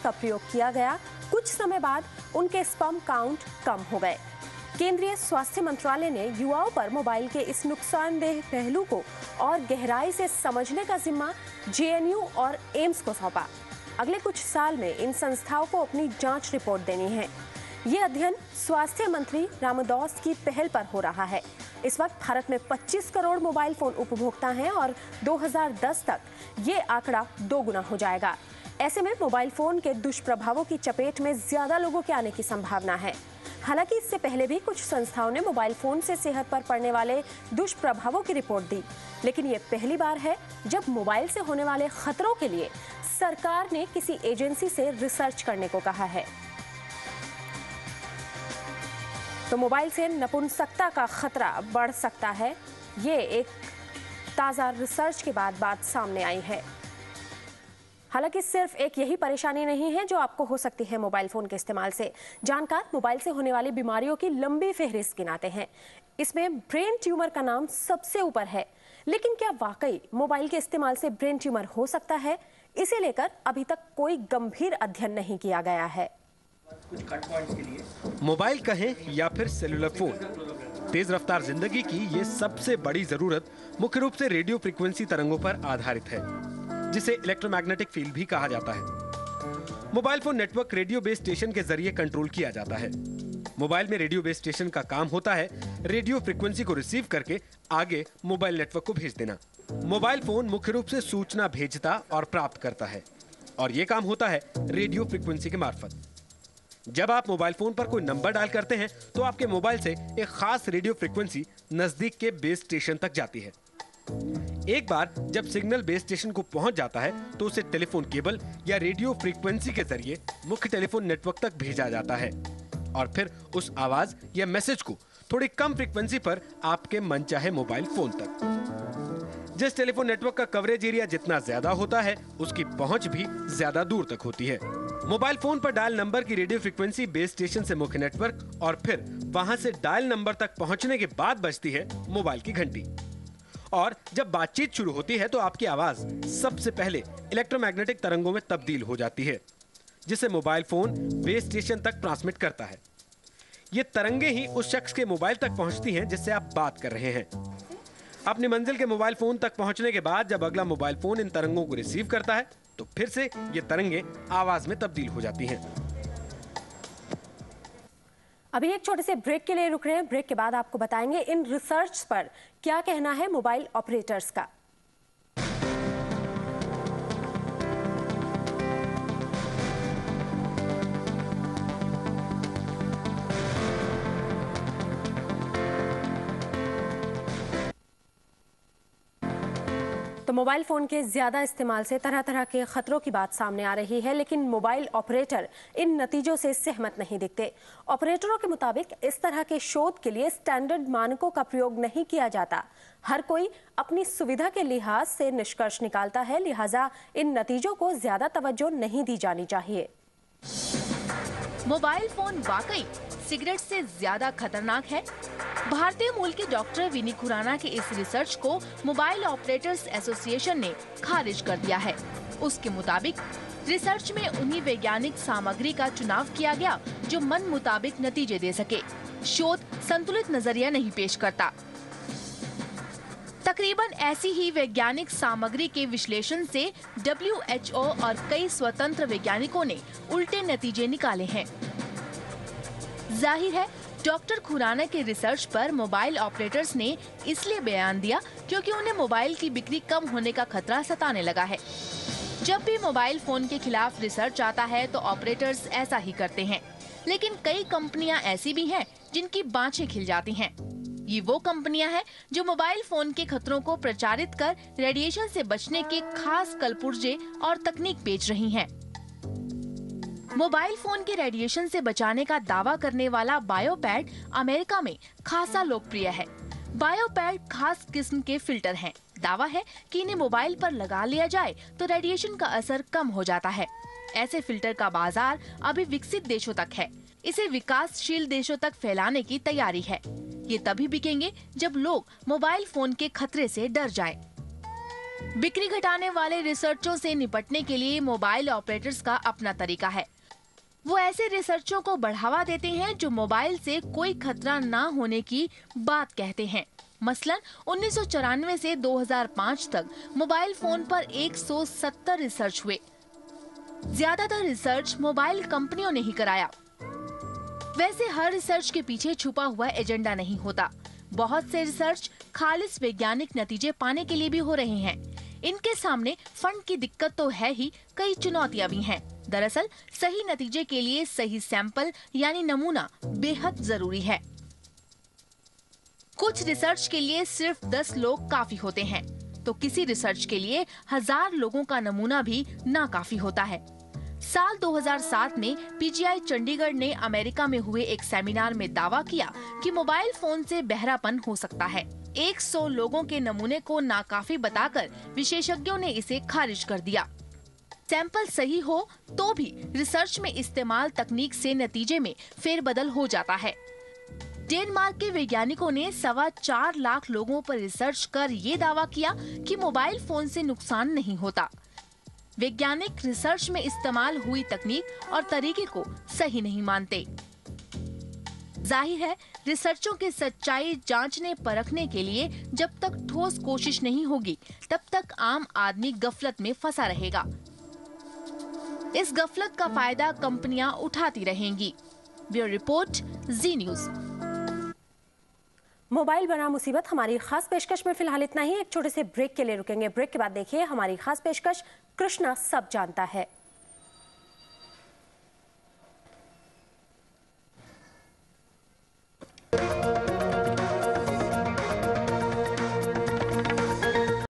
का प्रयोग किया गया, कुछ समय बाद उनके स्पर्म काउंट कम हो गए। केंद्रीय स्वास्थ्य मंत्रालय ने युवाओं पर मोबाइल के इस नुकसानदेह पहलू को और गहराई से समझने का जिम्मा जेएनयू और एम्स को सौंपा। अगले कुछ साल में इन संस्थाओं को अपनी जांच रिपोर्ट देनी है। ये अध्ययन स्वास्थ्य मंत्री रामदास की पहल पर हो रहा है। इस वक्त भारत में 25 करोड़ मोबाइल फोन उपभोक्ता हैं और 2010 तक ये आंकड़ा 2 गुना हो जाएगा। ऐसे में मोबाइल फोन के दुष्प्रभावों की चपेट में ज्यादा लोगों के आने की संभावना है। हालांकि इससे पहले भी कुछ संस्थाओं ने मोबाइल फोन से सेहत पर पड़ने वाले दुष्प्रभावों की रिपोर्ट दी, लेकिन ये पहली बार है जब मोबाइल से होने वाले खतरों के लिए सरकार ने किसी एजेंसी से रिसर्च करने को कहा है। तो मोबाइल से नपुंसकता का खतरा बढ़ सकता है, ये एक ताजा रिसर्च के बाद बात सामने आई है। हालांकि सिर्फ एक यही परेशानी नहीं है जो आपको हो सकती है मोबाइल फोन के इस्तेमाल से। जानकार मोबाइल से होने वाली बीमारियों की लंबी फहरिस्त गिनाते हैं। इसमें ब्रेन ट्यूमर का नाम सबसे ऊपर है। लेकिन क्या वाकई मोबाइल के इस्तेमाल से ब्रेन ट्यूमर हो सकता है? इसे लेकर अभी तक कोई गंभीर अध्ययन नहीं किया गया है। कुछ कट पॉइंट्स के लिए मोबाइल कहें या फिर सेलुलर फोन, तेज रफ्तार जिंदगी की ये सबसे बड़ी जरूरत मुख्य रूप से रेडियो फ्रीक्वेंसी तरंगों पर आधारित है, जिसे इलेक्ट्रोमैग्नेटिक फील्ड भी कहा जाता है। Mobile phone network radio base station के जरिए कंट्रोल किया जाता है। मोबाइल में रेडियो बेस स्टेशन का काम होता है रेडियो फ्रीक्वेंसी को रिसीव करके आगे मोबाइल नेटवर्क को भेज देना। मोबाइल फोन मुख्य रूप से सूचना भेजता और प्राप्त करता है, और ये काम होता है रेडियो फ्रीक्वेंसी के मार्फत। जब आप मोबाइल फोन पर कोई नंबर डायल करते हैं तो आपके मोबाइल से एक खास रेडियो फ्रीक्वेंसी नजदीक के बेस स्टेशन तक जाती है। एक बार जब सिग्नल बेस स्टेशन को पहुंच जाता है तो उसे टेलीफोन केबल या रेडियो फ्रीक्वेंसी के जरिए मुख्य टेलीफोन नेटवर्क तक भेजा जाता है, और फिर उस आवाज या मैसेज को थोड़ी कम फ्रीक्वेंसी पर आपके मनचाहे मोबाइल फोन तक। जिस टेलीफोन नेटवर्क का कवरेज एरिया जितना ज्यादा होता है, उसकी पहुंच भी ज्यादा दूर तक होती है। मोबाइल फोन पर डायल नंबर की रेडियो फ्रीक्वेंसी बेस स्टेशन से मुख्य नेटवर्क और फिर वहां से डायल नंबर तक पहुंचने के बाद बजती है मोबाइल की घंटी। और जब बातचीत शुरू होती है तो आपकी आवाज सबसे पहले इलेक्ट्रोमैग्नेटिक तरंगों में तब्दील हो जाती है, जिसे मोबाइल फोन बेस स्टेशन तक ट्रांसमिट करता है। ये तरंगे ही उस शख्स के मोबाइल तक पहुंचती हैं जिससे आप बात कर रहे हैं। अपनी मंजिल के मोबाइल फोन तक पहुंचने के बाद जब अगला मोबाइल फोन इन तरंगों को रिसीव करता है तो फिर से ये तरंगे आवाज में तब्दील हो जाती हैं। अभी एक छोटे से ब्रेक के लिए रुक रहे हैं। ब्रेक के बाद आपको बताएंगे इन रिसर्च पर क्या कहना है मोबाइल ऑपरेटर्स का। तो मोबाइल फोन के ज्यादा इस्तेमाल से तरह तरह के खतरों की बात सामने आ रही है, लेकिन मोबाइल ऑपरेटर इन नतीजों से सहमत नहीं दिखते। ऑपरेटरों के मुताबिक इस तरह के शोध के लिए स्टैंडर्ड मानकों का प्रयोग नहीं किया जाता। हर कोई अपनी सुविधा के लिहाज से निष्कर्ष निकालता है, लिहाजा इन नतीजों को ज्यादा तवज्जो नहीं दी जानी चाहिए। मोबाइल फोन वाकई सिगरेट से ज्यादा खतरनाक है? भारतीय मूल के डॉक्टर विनी खुराना के इस रिसर्च को मोबाइल ऑपरेटर्स एसोसिएशन ने खारिज कर दिया है। उसके मुताबिक रिसर्च में उन्हीं वैज्ञानिक सामग्री का चुनाव किया गया जो मन मुताबिक नतीजे दे सके। शोध संतुलित नजरिया नहीं पेश करता। तकरीबन ऐसी ही वैज्ञानिक सामग्री के विश्लेषण से WHO और कई स्वतंत्र वैज्ञानिकों ने उल्टे नतीजे निकाले हैं। जाहिर है डॉक्टर खुराना के रिसर्च पर मोबाइल ऑपरेटर्स ने इसलिए बयान दिया क्योंकि उन्हें मोबाइल की बिक्री कम होने का खतरा सताने लगा है। जब भी मोबाइल फोन के खिलाफ रिसर्च आता है तो ऑपरेटर्स ऐसा ही करते हैं, लेकिन कई कंपनियां ऐसी भी हैं जिनकी बाँछें खिल जाती हैं। ये वो कंपनियां हैं जो मोबाइल फोन के खतरों को प्रचारित कर रेडिएशन से बचने के खास कलपुर्जे और तकनीक बेच रही हैं। मोबाइल फोन के रेडिएशन से बचाने का दावा करने वाला बायोपैड अमेरिका में खासा लोकप्रिय है। बायोपैड खास किस्म के फिल्टर हैं। दावा है कि इन्हें मोबाइल पर लगा लिया जाए तो रेडिएशन का असर कम हो जाता है। ऐसे फिल्टर का बाजार अभी विकसित देशों तक है। इसे विकासशील देशों तक फैलाने की तैयारी है। ये तभी बिकेंगे जब लोग मोबाइल फोन के खतरे से डर जाएं। बिक्री घटाने वाले रिसर्चों से निपटने के लिए मोबाइल ऑपरेटर्स का अपना तरीका है। वो ऐसे रिसर्चों को बढ़ावा देते हैं जो मोबाइल से कोई खतरा ना होने की बात कहते हैं। मसलन 1994 से 2005 तक मोबाइल फोन पर 170 रिसर्च हुए। ज्यादातर रिसर्च मोबाइल कंपनियों ने ही कराया। वैसे हर रिसर्च के पीछे छुपा हुआ एजेंडा नहीं होता। बहुत से रिसर्च खालिस वैज्ञानिक नतीजे पाने के लिए भी हो रहे हैं। इनके सामने फंड की दिक्कत तो है ही, कई चुनौतियां भी हैं। दरअसल सही नतीजे के लिए सही सैंपल यानी नमूना बेहद जरूरी है। कुछ रिसर्च के लिए सिर्फ 10 लोग काफी होते हैं, तो किसी रिसर्च के लिए 1000 लोगों का नमूना भी नाकाफी होता है। साल 2007 में पीजीआई चंडीगढ़ ने अमेरिका में हुए एक सेमिनार में दावा किया कि मोबाइल फोन से बहरापन हो सकता है। 100 लोगों के नमूने को नाकाफी बताकर विशेषज्ञों ने इसे खारिज कर दिया। सैंपल सही हो तो भी रिसर्च में इस्तेमाल तकनीक से नतीजे में फेरबदल हो जाता है। डेनमार्क के वैज्ञानिकों ने 4.25 लाख लोगों पर रिसर्च कर ये दावा किया कि मोबाइल फोन से नुकसान नहीं होता। वैज्ञानिक रिसर्च में इस्तेमाल हुई तकनीक और तरीके को सही नहीं मानते। जाहिर है, रिसर्चों की सच्चाई जांचने परखने के लिए जब तक ठोस कोशिश नहीं होगी, तब तक आम आदमी गफलत में फंसा रहेगा। इस गफलत का फायदा कंपनियां उठाती रहेंगी। ब्यूरो रिपोर्ट, जी न्यूज़। मोबाइल बना मुसीबत हमारी खास पेशकश में फिलहाल इतना ही। एक छोटे से ब्रेक के लिए रुकेंगे। ब्रेक के बाद देखिए हमारी खास पेशकश कृष्णा सब जानता है।